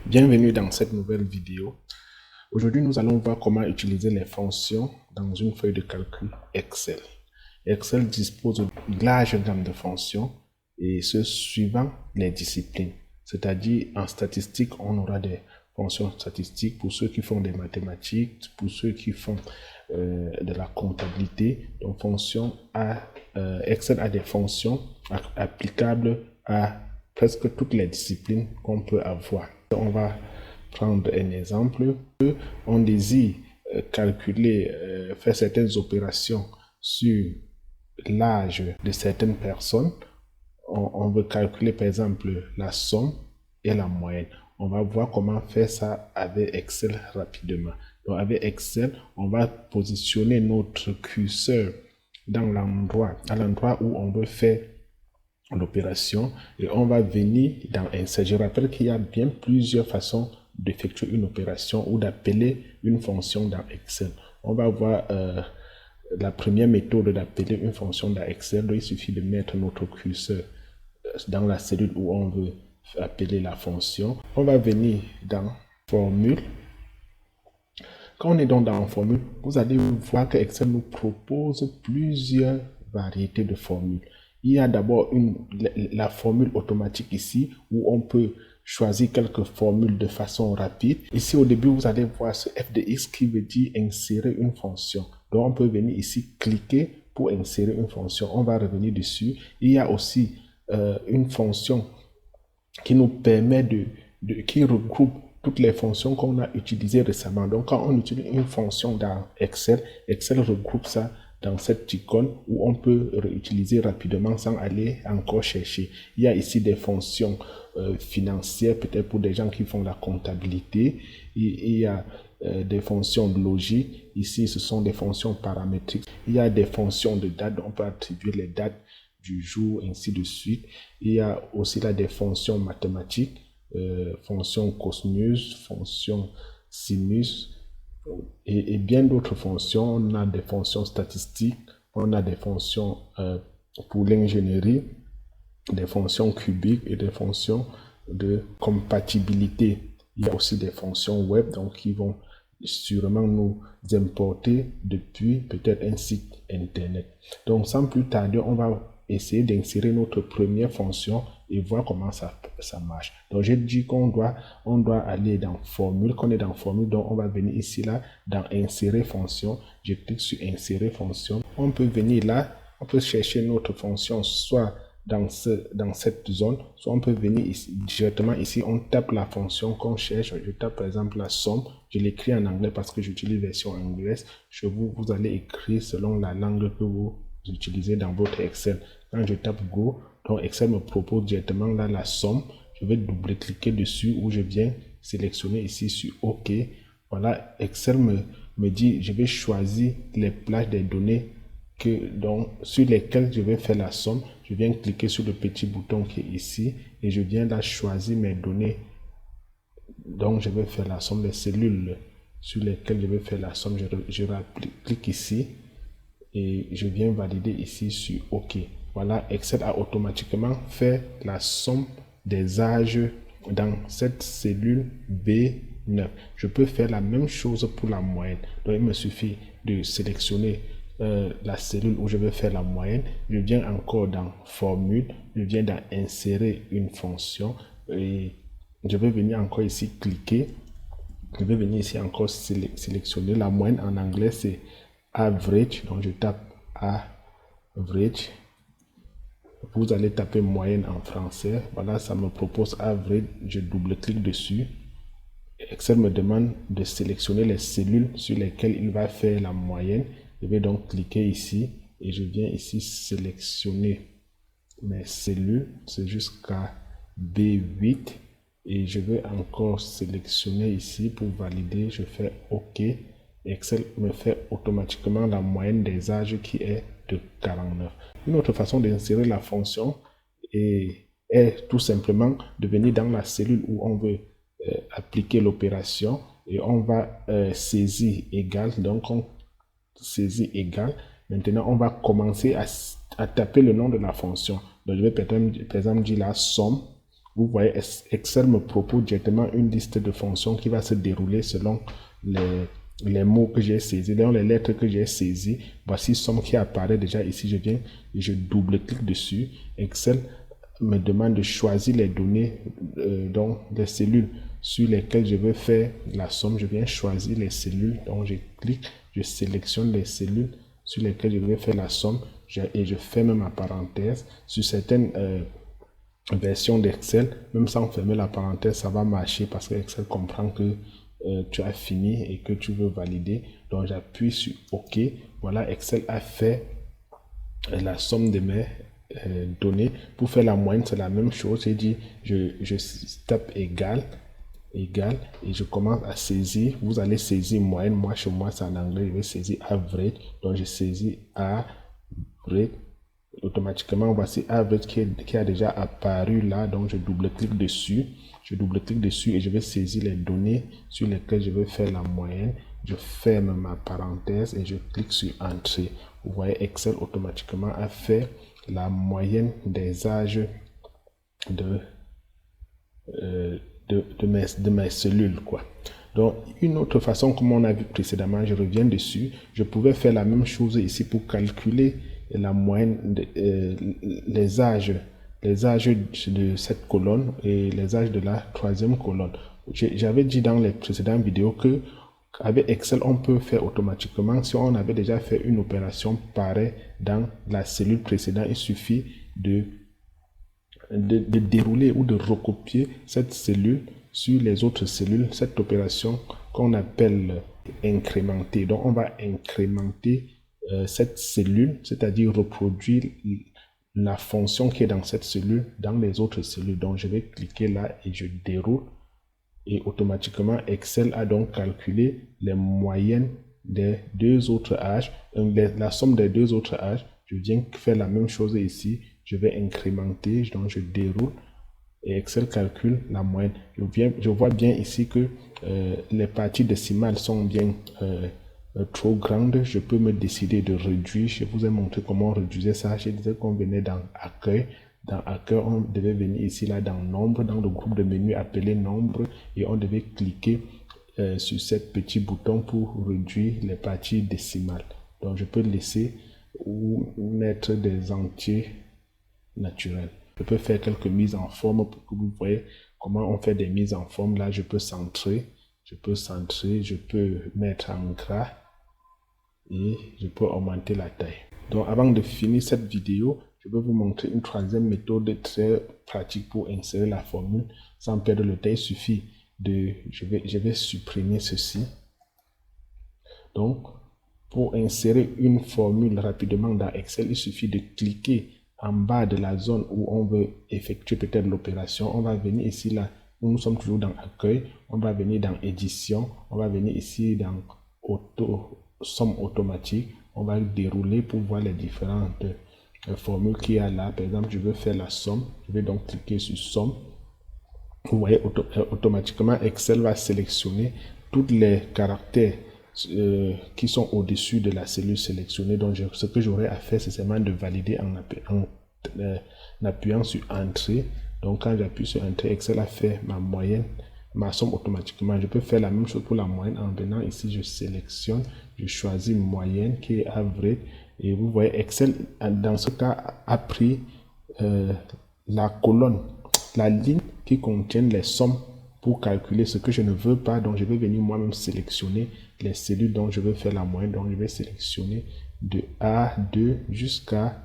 Bienvenue dans cette nouvelle vidéo. Aujourd'hui, nous allons voir comment utiliser les fonctions dans une feuille de calcul Excel. Excel dispose d'une large gamme de fonctions et ce suivant les disciplines. C'est-à-dire, en statistique, on aura des fonctions statistiques pour ceux qui font des mathématiques, pour ceux qui font de la comptabilité. Donc, Excel a des fonctions applicables à presque toutes les disciplines qu'on peut avoir. On va prendre un exemple. On désire calculer, faire certaines opérations sur l'âge de certaines personnes. On veut calculer par exemple la somme et la moyenne. On va voir comment faire ça avec Excel rapidement. Donc avec Excel, on va positionner notre curseur à l'endroit où on veut faire l'opération et on va venir dans Insert. Je rappelle qu'il y a bien plusieurs façons d'effectuer une opération ou d'appeler une fonction dans Excel. On va voir la première méthode d'appeler une fonction dans Excel. Il suffit de mettre notre curseur dans la cellule où on veut appeler la fonction. On va venir dans Formule. Quand on est donc dans Formule, vous allez voir que Excel nous propose plusieurs variétés de formules. Il y a d'abord la formule automatique ici où on peut choisir quelques formules de façon rapide. Ici au début, vous allez voir ce f de x qui veut dire insérer une fonction. Donc on peut venir ici cliquer pour insérer une fonction. On va revenir dessus. Il y a aussi une fonction qui nous permet qui regroupe toutes les fonctions qu'on a utilisées récemment. Donc quand on utilise une fonction dans Excel, Excel regroupe ça dans cette icône où on peut réutiliser rapidement sans aller encore chercher. Il y a ici des fonctions financières, peut-être pour des gens qui font la comptabilité. Il y a des fonctions de logique. Ici, ce sont des fonctions paramétriques. Il y a des fonctions de date, on peut attribuer les dates du jour, ainsi de suite. Il y a aussi là des fonctions mathématiques, fonctions cosinus, fonctions sinus, et bien d'autres fonctions. On a des fonctions statistiques, on a des fonctions pour l'ingénierie, des fonctions cubiques et des fonctions de compatibilité. Il y a aussi des fonctions web donc qui vont sûrement nous importer depuis peut-être un site internet. Donc sans plus tarder, on va essayer d'insérer notre première fonction et voir comment ça marche. Donc j'ai dit qu'on doit aller dans formule. Qu'on est dans formule, donc on va venir ici là dans insérer fonction. Je clique sur insérer fonction. On peut venir là, on peut chercher notre fonction soit dans cette zone, soit on peut venir ici, directement ici, on tape la fonction qu'on cherche. Je tape par exemple la somme, je l'écris en anglais parce que j'utilise version anglaise. Vous allez écrire selon la langue que vous utilisez dans votre Excel. Quand je tape Go, donc Excel me propose directement là la somme. Je vais double-cliquer dessus où je viens sélectionner ici sur OK. Voilà, Excel me dit, je vais choisir les plages des données sur lesquelles je vais faire la somme. Je viens cliquer sur le petit bouton qui est ici et je viens là choisir mes données. Donc je vais faire la somme des cellules sur lesquelles je vais faire la somme. Je clique ici et je viens valider ici sur OK. Voilà, Excel a automatiquement fait la somme des âges dans cette cellule B9. Je peux faire la même chose pour la moyenne. Donc il me suffit de sélectionner la cellule où je vais faire la moyenne. Je viens encore dans formule, je viens dans insérer une fonction et je vais venir encore ici cliquer. Je vais venir ici encore sélectionner la moyenne. En anglais c'est average, donc je tape average. Vous allez taper moyenne en français. Voilà, ça me propose average. Je double-clique dessus. Excel me demande de sélectionner les cellules sur lesquelles il va faire la moyenne. Je vais donc cliquer ici et je viens ici sélectionner mes cellules. C'est jusqu'à B8 et je vais encore sélectionner ici pour valider. Je fais OK. Excel me fait automatiquement la moyenne des âges qui est de 49. Une autre façon d'insérer la fonction est tout simplement de venir dans la cellule où on veut appliquer l'opération et on va saisir égal. Donc on saisit égal. Maintenant on va commencer à taper le nom de la fonction. Donc je vais par exemple dire la somme. vous voyez, Excel me propose directement une liste de fonctions qui va se dérouler selon les mots que j'ai saisis, selon les lettres que j'ai saisies. Voici somme qui apparaît déjà ici. Je viens et je double-clique dessus. Excel me demande de choisir les données, donc les cellules sur lesquelles je veux faire la somme. Je viens choisir les cellules, donc je clique, je sélectionne les cellules sur lesquelles je vais faire la somme et je ferme ma parenthèse. Sur certaines versions d'Excel, même sans fermer la parenthèse, ça va marcher parce que Excel comprend que tu as fini et que tu veux valider. Donc j'appuie sur OK. Voilà, Excel a fait la somme de mes données. Pour faire la moyenne, c'est la même chose. J'ai dit, je tape égal et je commence à saisir. Vous allez saisir moyenne. Moi, chez moi, c'est en anglais. Je vais saisir average. Donc, je saisis average. Automatiquement, voici average qui a déjà apparu là. Donc, je double-clique dessus. Je double-clique dessus et je vais saisir les données sur lesquelles je vais faire la moyenne. Je ferme ma parenthèse et je clique sur Entrée. Vous voyez, Excel automatiquement a fait la moyenne des âges de mes cellules, quoi. Donc, une autre façon, comme on a vu précédemment, je reviens dessus, je pouvais faire la même chose ici pour calculer la moyenne, les âges de cette colonne et les âges de la troisième colonne. J'avais dit dans les précédentes vidéos que avec Excel, on peut faire automatiquement. Si on avait déjà fait une opération pareille dans la cellule précédente, il suffit de dérouler ou de recopier cette cellule sur les autres cellules, cette opération qu'on appelle incrémenter. Donc, on va incrémenter cette cellule, c'est-à-dire reproduire la fonction qui est dans cette cellule dans les autres cellules. Donc, je vais cliquer là et je déroule. Et automatiquement, Excel a donc calculé les moyennes des deux autres âges, la somme des deux autres âges. Je viens faire la même chose ici. Je vais incrémenter, donc je déroule et Excel calcule la moyenne. Je vois bien ici que les parties décimales sont bien trop grandes. Je peux me décider de réduire. Je vous ai montré comment on réduisait ça. Je disais qu'on venait dans Accueil. Dans Accueil, on devait venir ici, là, dans Nombre, dans le groupe de menu appelé Nombre, et on devait cliquer sur ce petit bouton pour réduire les parties décimales. Donc, je peux laisser ou mettre des entiers naturels. Je peux faire quelques mises en forme pour que vous voyez comment on fait des mises en forme. Là, je peux centrer, je peux mettre en gras et je peux augmenter la taille. Donc, avant de finir cette vidéo, je vais vous montrer une troisième méthode très pratique pour insérer la formule sans perdre le temps. Il suffit de, je vais supprimer ceci. Donc, pour insérer une formule rapidement dans Excel, il suffit de cliquer en bas de la zone où on veut effectuer peut-être l'opération. On va venir ici, là, où nous sommes toujours dans Accueil. On va venir dans Édition. On va venir ici dans Somme automatique. On va dérouler pour voir les différentes formules qu'il y a là. Par exemple, je veux faire la somme. Je vais donc cliquer sur Somme. Vous voyez, automatiquement, Excel va sélectionner tous les caractères qui sont au-dessus de la cellule sélectionnée. Donc, ce que j'aurais à faire, c'est seulement de valider en appuyant sur Entrée. Donc, quand j'appuie sur Entrée, Excel a fait ma moyenne, ma somme automatiquement. Je peux faire la même chose pour la moyenne en venant ici, je sélectionne, je choisis moyenne qui est average. Et vous voyez, Excel, dans ce cas, a pris la colonne, la ligne qui contient les sommes pour calculer ce que je ne veux pas. Donc, je vais venir moi-même sélectionner les cellules dont je veux faire la moyenne. Donc, je vais sélectionner de A2 jusqu'à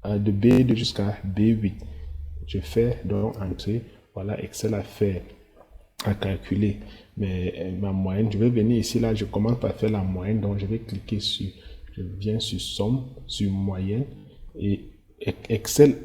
de B2 jusqu'à B8. Je fais donc Entrée. Voilà, Excel a calculé ma moyenne. Je vais venir ici, là, je commence par faire la moyenne. Donc, je vais cliquer sur, je viens sur Somme, sur Moyenne. Et Excel,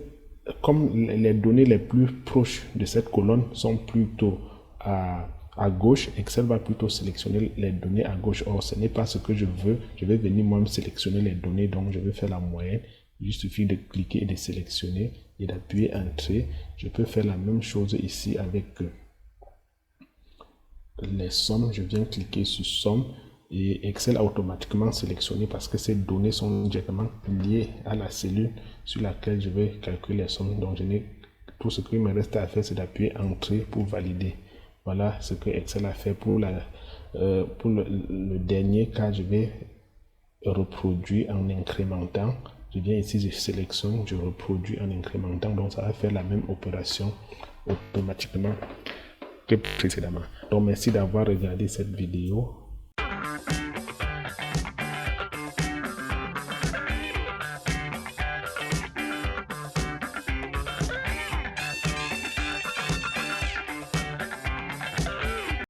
comme les données les plus proches de cette colonne sont plutôt à gauche, Excel va plutôt sélectionner les données à gauche. Or, ce n'est pas ce que je veux. Je vais venir moi-même sélectionner les données. Donc, je vais faire la moyenne. Il suffit de cliquer et de sélectionner et d'appuyer Entrée. Je peux faire la même chose ici avec les sommes. Je viens cliquer sur Somme et Excel a automatiquement sélectionné parce que ces données sont directement liées à la cellule sur laquelle je vais calculer les sommes. Donc, je n'ai Tout ce qu'il me reste à faire, c'est d'appuyer Entrée pour valider. Voilà ce que Excel a fait pour le dernier cas. Je vais reproduire en incrémentant. Je viens ici, je sélectionne, je reproduis en incrémentant. Donc, ça va faire la même opération automatiquement que précédemment. Donc, merci d'avoir regardé cette vidéo.